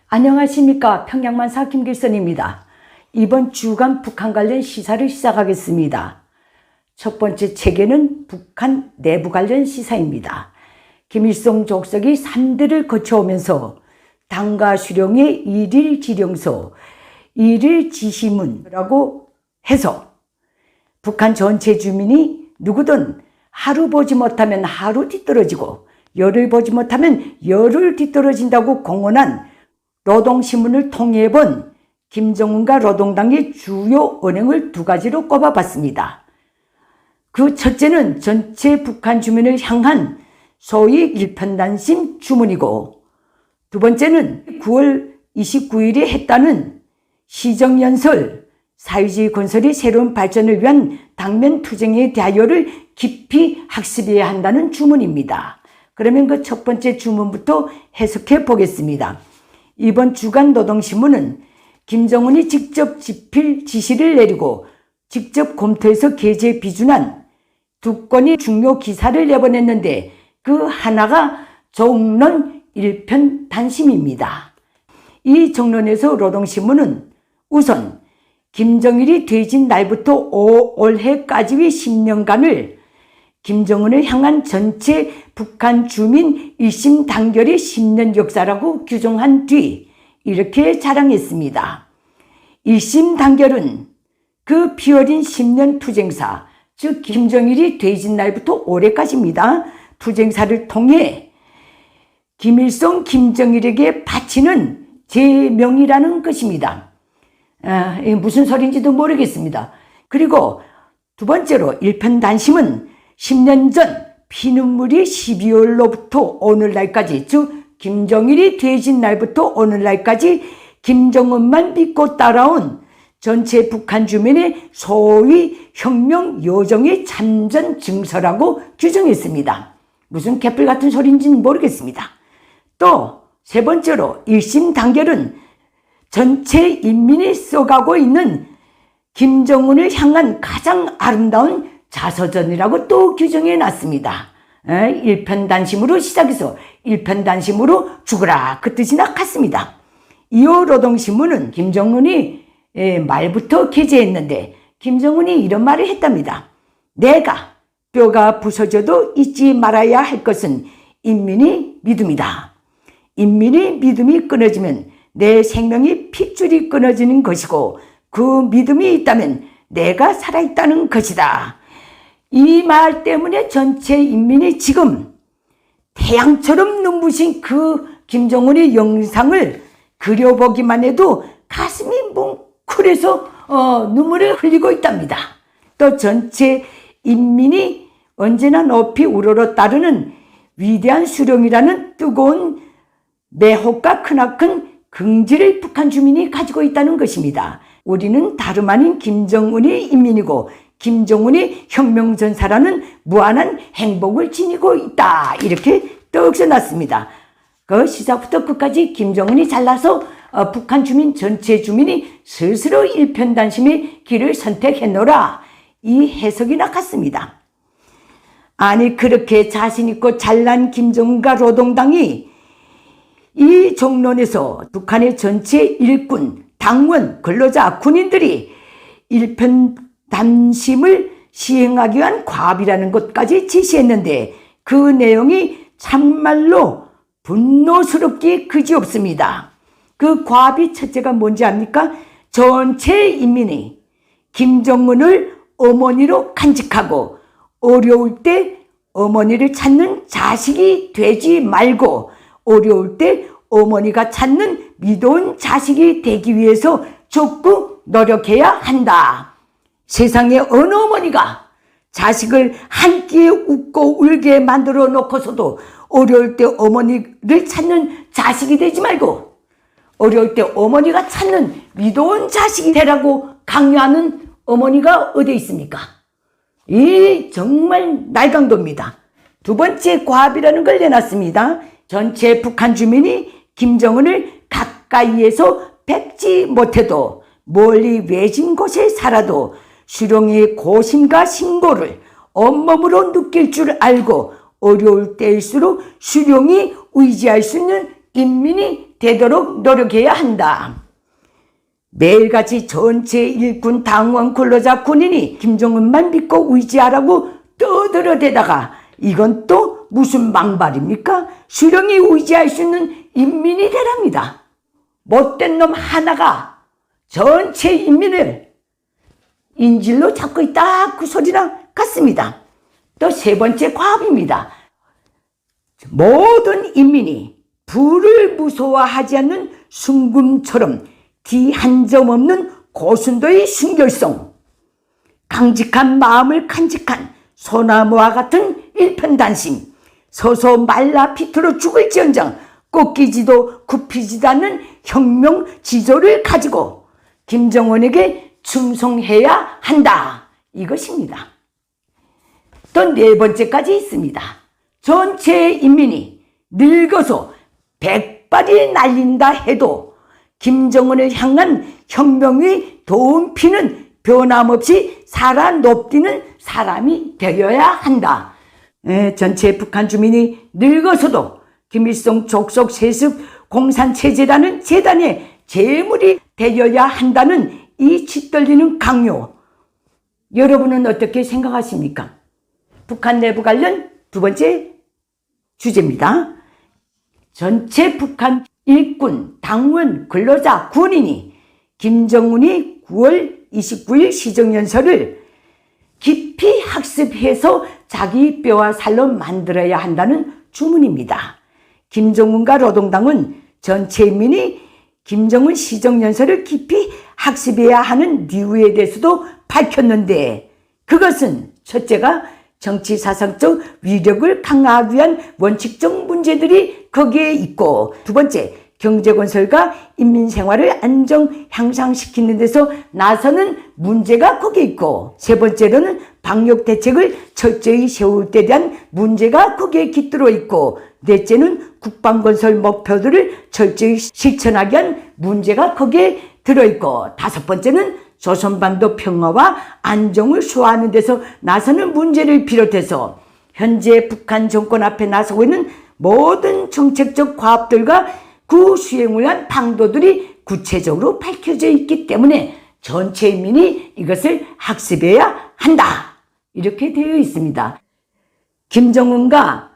안녕하십니까. 평양만사 김길선입니다. 이번 주간 북한 관련 시사를 시작하겠습니다. 첫 번째 체계는 북한 내부 관련 시사입니다. 김일성 족속이 3대를 거쳐오면서 당과 수령의 일일 지령서, 일일 지시문이라고 해서 북한 전체 주민이 누구든 하루 보지 못하면 하루 뒤떨어지고 열흘 보지 못하면 열흘 뒤떨어진다고 공언한 노동신문을 통해 본 김정은과 노동당의 주요 언행을 두 가지로 꼽아봤습니다. 그 첫째는 전체 북한 주민을 향한 소위 일편단심 주문이고, 두 번째는 9월 29일에 했다는 시정연설, 사회주의 건설의 새로운 발전을 위한 당면 투쟁에 대하여를 깊이 학습해야 한다는 주문입니다. 그러면 그 첫 번째 주문부터 해석해 보겠습니다. 이번 주간 노동신문은 김정은이 직접 집필 지시를 내리고 직접 검토해서 게재 비준한 두 건의 중요 기사를 내보냈는데, 그 하나가 종론 일편 단심입니다. 이 종론에서 노동신문은 우선 김정일이 퇴진 날부터 올해까지의 10년간을 김정은을 향한 전체 북한 주민 일심 단결의 10년 역사라고 규정한 뒤 이렇게 자랑했습니다. 일심 단결은 그 피어린 10년 투쟁사, 즉 김정일이 퇴진 날부터 올해까지입니다. 투쟁사를 통해 김일성, 김정일에게 바치는 제명이라는 것입니다. 무슨 소리인지도 모르겠습니다. 그리고 두 번째로 일편단심은 10년 전 피눈물이 12월로부터 오늘날까지, 즉 김정일이 퇴진 날부터 오늘날까지 김정은만 믿고 따라온 전체 북한 주민의 소위 혁명 여정의 참전 증서라고 규정했습니다. 무슨 개뿔 같은 소리인지는 모르겠습니다. 또 세 번째로 일심 단결은 전체 인민이 써가고 있는 김정은을 향한 가장 아름다운 자서전이라고 또 규정해 놨습니다. 일편단심으로 시작해서 일편단심으로 죽으라, 그 뜻이나 같습니다. 이후 노동신문은 김정은이 말부터 게재했는데 김정은이 이런 말을 했답니다. 내가 뼈가 부서져도 잊지 말아야 할 것은 인민의 믿음이다. 인민의 믿음이 끊어지면 내 생명이 핏줄이 끊어지는 것이고, 그 믿음이 있다면 내가 살아있다는 것이다. 이 말 때문에 전체 인민이 지금 태양처럼 눈부신 그 김정은의 영상을 그려보기만 해도 가슴이 뭉클해서 눈물을 흘리고 있답니다. 또 전체 인민이 언제나 높이 우러러 따르는 위대한 수령이라는 뜨거운 매혹과 크나큰 긍지를 북한 주민이 가지고 있다는 것입니다. 우리는 다름 아닌 김정은의 인민이고 김정은이 혁명전사라는 무한한 행복을 지니고 있다, 이렇게 떡 써놨습니다. 그 시작부터 끝까지 김정은이 잘나서 북한 주민 전체 주민이 스스로 일편단심의 길을 선택했노라, 이 해석이 나갔습니다. 아니, 그렇게 자신있고 잘난 김정은과 노동당이 이 종론에서 북한의 전체 일꾼, 당원, 근로자, 군인들이 일편단심을 시행하기 위한 과업이라는 것까지 지시했는데, 그 내용이 참말로 분노스럽기 그지없습니다. 그 과업이 첫째가 뭔지 압니까? 전체 인민이 김정은을 어머니로 간직하고 어려울 때 어머니를 찾는 자식이 되지 말고 어려울 때 어머니가 찾는 믿어온 자식이 되기 위해서 적극 노력해야 한다. 세상에 어느 어머니가 자식을 한 끼에 웃고 울게 만들어 놓고서도 어려울 때 어머니를 찾는 자식이 되지 말고 어려울 때 어머니가 찾는 믿어온 자식이 되라고 강요하는 어머니가 어디 있습니까? 이 정말 날강도입니다. 두 번째 과업이라는 걸 내놨습니다. 전체 북한 주민이 김정은을 가까이에서 뵙지 못해도 멀리 외진 곳에 살아도 수령의 고심과 신고를 온몸으로 느낄 줄 알고 어려울 때일수록 수령이 의지할 수 있는 인민이 되도록 노력해야 한다. 매일같이 전체 일군 당원 근로자 군인이 김정은만 믿고 의지하라고 떠들어대다가 이건 또 무슨 망발입니까? 수령이 의지할 수 있는 인민이 되랍니다. 못된 놈 하나가 전체 인민을 인질로 잡고 있다, 그 소리랑 같습니다. 또 세 번째 과업입니다. 모든 인민이 불을 무서워하지 않는 순금처럼 뒤 한 점 없는 고순도의 순결성, 강직한 마음을 간직한 소나무와 같은 일편단심, 서서 말라 피투로 죽을지언정 꺾이지도 굽히지도 않는 혁명 지조를 가지고 김정은에게 충성해야 한다, 이것입니다. 또 네 번째까지 있습니다. 전체 인민이 늙어서 백발이 날린다 해도 김정은을 향한 혁명의 도움피는 변함없이 살아 높이는 사람이 되어야 한다. 전체 북한 주민이 늙어서도 김일성 족속 세습 공산체제라는 재단의 재물이 되어야 한다는 이 짓떨리는 강요, 여러분은 어떻게 생각하십니까? 북한 내부 관련 두 번째 주제입니다. 전체 북한 일군, 당원, 근로자, 군인이 김정은이 9월 29일 시정연설을 깊이 학습해서 자기 뼈와 살로 만들어야 한다는 주문입니다. 김정은과 노동당은 전체 인민이 김정은 시정연설을 깊이 학습해야 하는 이유에 대해서도 밝혔는데, 그것은 첫째가 정치사상적 위력을 강화하기 위한 원칙적 문제들이 거기에 있고, 두 번째 경제건설과 인민생활을 안정 향상시키는 데서 나서는 문제가 거기에 있고, 세 번째로는 방역대책을 철저히 세울 때 대한 문제가 거기에 깃들어 있고, 넷째는 국방건설 목표들을 철저히 실천하기 위한 문제가 거기에 들어있고, 다섯 번째는 조선반도 평화와 안정을 수호하는 데서 나서는 문제를 비롯해서 현재 북한 정권 앞에 나서고 있는 모든 정책적 과업들과 그 수행을 위한 방도들이 구체적으로 밝혀져 있기 때문에 전체 인민이 이것을 학습해야 한다, 이렇게 되어 있습니다. 김정은과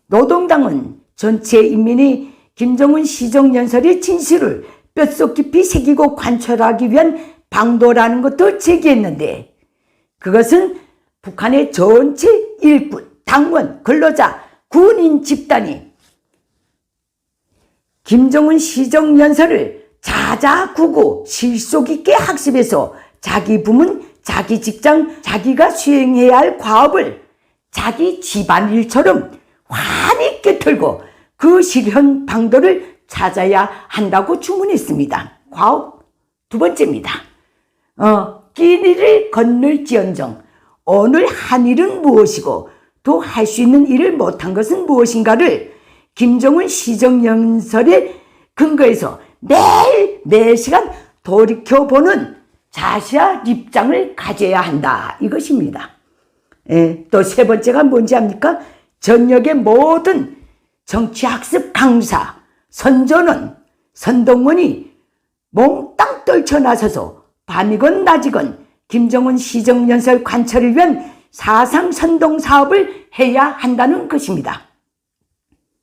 노동당은 전체 인민이 김정은 시정연설의 진실을 뼛속 깊이 새기고 관철하기 위한 방도라는 것도 제기했는데, 그것은 북한의 전체 일군, 당원, 근로자, 군인 집단이 김정은 시정연설을 자자구구 실속 있게 학습해서 자기 부문, 자기 직장, 자기가 수행해야 할 과업을 자기 집안일처럼 환히 꿰털고 그 실현 방도를 찾아야 한다고 주문했습니다. 과업 두 번째입니다. 끼니를 건널지언정 오늘 한 일은 무엇이고 또 할 수 있는 일을 못한 것은 무엇인가를 김정은 시정연설에 근거해서 매 시간 돌이켜보는 자세한 입장을 가져야 한다, 이것입니다. 또 세 번째가 뭔지 압니까? 전역의 모든 정치학습 강사, 선전원, 선동원이 몽땅 떨쳐나서서 밤이건 낮이건 김정은 시정연설 관철을 위한 사상 선동 사업을 해야 한다는 것입니다.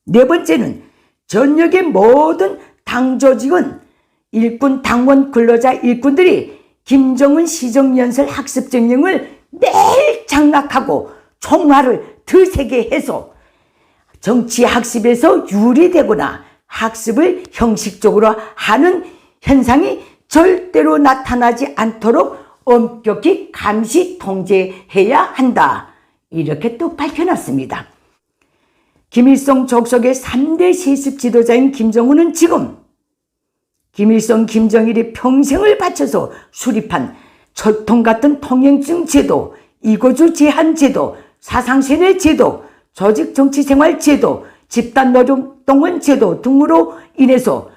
네 번째는 전역의 모든 당 조직원, 일군, 당원, 근로자 일꾼들이 김정은 시정연설 학습 전형을 매일 장악하고 총알을 드세게 해서 정치 학습에서 유리되거나 학습을 형식적으로 하는 현상이 절대로 나타나지 않도록 엄격히 감시 통제해야 한다, 이렇게 또 밝혀놨습니다. 김일성 족속의 3대 세습 지도자인 김정은은 지금 김일성, 김정일이 평생을 바쳐서 수립한 철통 같은 통행증 제도, 이고주 제한 제도, 사상세뇌 제도, 조직 정치생활 제도, 집단노동원 제도 등으로 인해서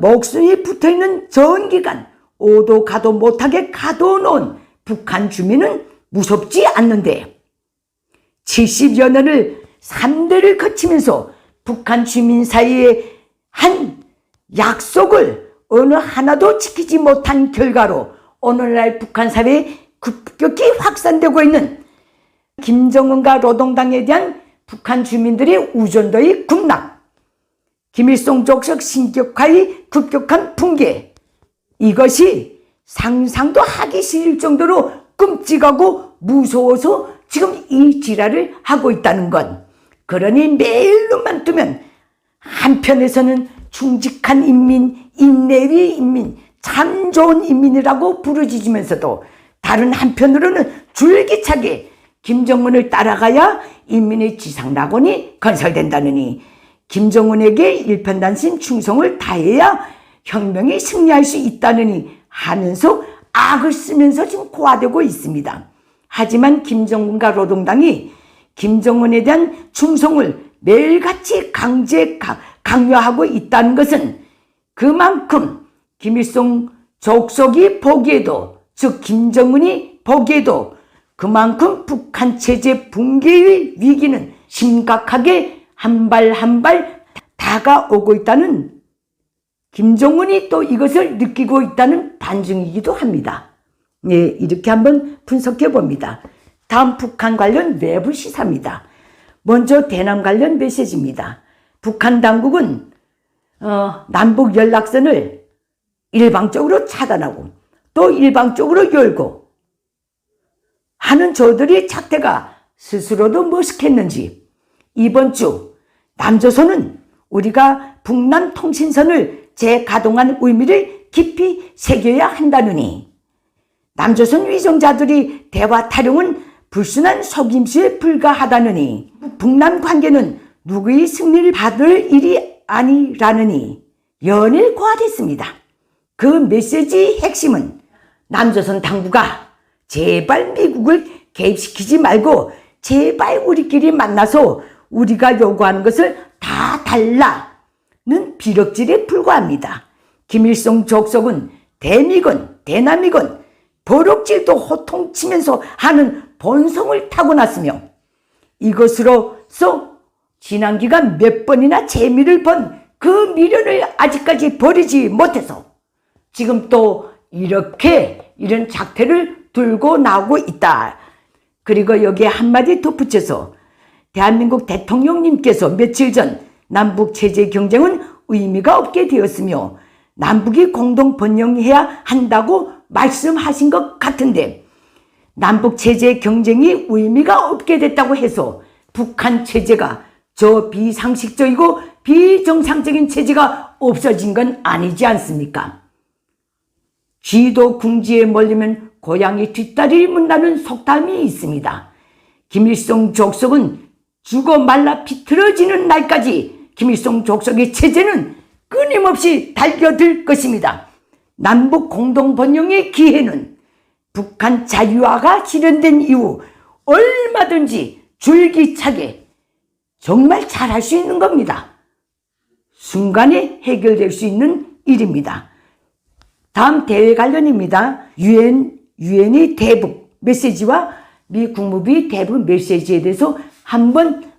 목숨이 붙어있는 전기간 오도 가도 못하게 가둬놓은 북한 주민은 무섭지 않는데, 70여 년을 3대를 거치면서 북한 주민 사이에 한 약속을 어느 하나도 지키지 못한 결과로 오늘날 북한 사회에 급격히 확산되고 있는 김정은과 노동당에 대한 북한 주민들의 우존도의 급락, 김일성 족속 신격화의 급격한 붕괴, 이것이 상상도 하기 싫을 정도로 끔찍하고 무서워서 지금 이 지랄을 하고 있다는 것. 그러니 매일 눈만 뜨면 한편에서는 충직한 인민, 인내의 인민, 참 좋은 인민이라고 부르짖으면서도 다른 한편으로는 줄기차게 김정은을 따라가야 인민의 지상낙원이 건설된다느니 김정은에게 일편단심 충성을 다해야 혁명이 승리할 수 있다느니 하면서 악을 쓰면서 지금 고화되고 있습니다. 하지만 김정은과 노동당이 김정은에 대한 충성을 매일같이 강요하고 있다는 것은 그만큼 김일성 족속이 보기에도, 즉 김정은이 보기에도 그만큼 북한 체제 붕괴의 위기는 심각하게 한 발 한 발 다가오고 있다는, 김정은이 또 이것을 느끼고 있다는 반증이기도 합니다. 네, 이렇게 한번 분석해 봅니다. 다음 북한 관련 외부 시사입니다. 먼저 대남 관련 메시지입니다. 북한 당국은 남북 연락선을 일방적으로 차단하고 또 일방적으로 열고 하는 저들의 작태가 스스로도 머쓱했는지 이번 주 남조선은 우리가 북남 통신선을 재가동한 의미를 깊이 새겨야 한다느니 남조선 위정자들이 대화 타령은 불순한 속임수에 불과하다느니 북남 관계는 누구의 승리를 받을 일이 아니라느니 연일 고하됐습니다. 그 메시지의 핵심은 남조선 당국아 제발 미국을 개입시키지 말고 제발 우리끼리 만나서 우리가 요구하는 것을 다 달라는 비럭질에 불과합니다. 김일성 족속은 대미건 대남이건 버럭질도 호통치면서 하는 본성을 타고났으며 이것으로서 지난 기간 몇 번이나 재미를 본 그 미련을 아직까지 버리지 못해서 지금 또 이렇게 이런 작태를 들고 나오고 있다. 그리고 여기에 한마디 덧붙여서 대한민국 대통령님께서 며칠 전 남북 체제 경쟁은 의미가 없게 되었으며 남북이 공동 번영해야 한다고 말씀하신 것 같은데 남북 체제 경쟁이 의미가 없게 됐다고 해서 북한 체제가 저 비상식적이고 비정상적인 체제가 없어진 건 아니지 않습니까? 쥐도 궁지에 몰리면 고양이 뒷다리를 문다는 속담이 있습니다. 김일성 족속은 죽어 말라 비틀어지는 날까지 김일성 족속의 체제는 끊임없이 달겨들 것입니다. 남북 공동 번영의 기회는 북한 자유화가 실현된 이후 얼마든지 줄기차게 정말 잘할 수 있는 겁니다. 순간에 해결될 수 있는 일입니다. 다음 대외 관련입니다. 유엔이 대북 메시지와 미 국무부의 대북 메시지에 대해서 한번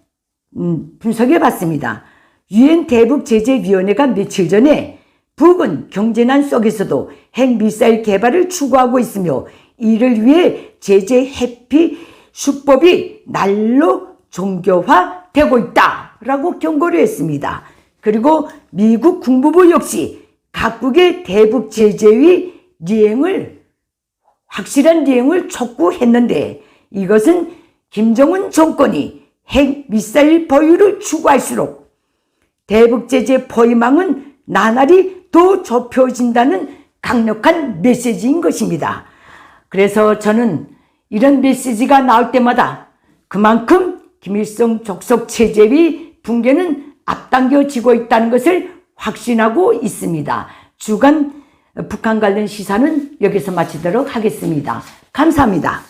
분석해 봤습니다. 유엔 대북제재위원회가 며칠 전에 북은 경제난 속에서도 핵미사일 개발을 추구하고 있으며 이를 위해 제재 회피 수법이 날로 종교화되고 있다라고 경고를 했습니다. 그리고 미국 국무부 역시 각국의 대북 제재의 확실한 리행을 촉구했는데 이것은 김정은 정권이 핵미사일 보유를 추구할수록 대북 제재 포위망은 나날이 더 좁혀진다는 강력한 메시지인 것입니다. 그래서 저는 이런 메시지가 나올 때마다 그만큼 김일성 족속 체제의 붕괴는 앞당겨지고 있다는 것을 확신하고 있습니다. 주간 북한 관련 시사는 여기서 마치도록 하겠습니다. 감사합니다.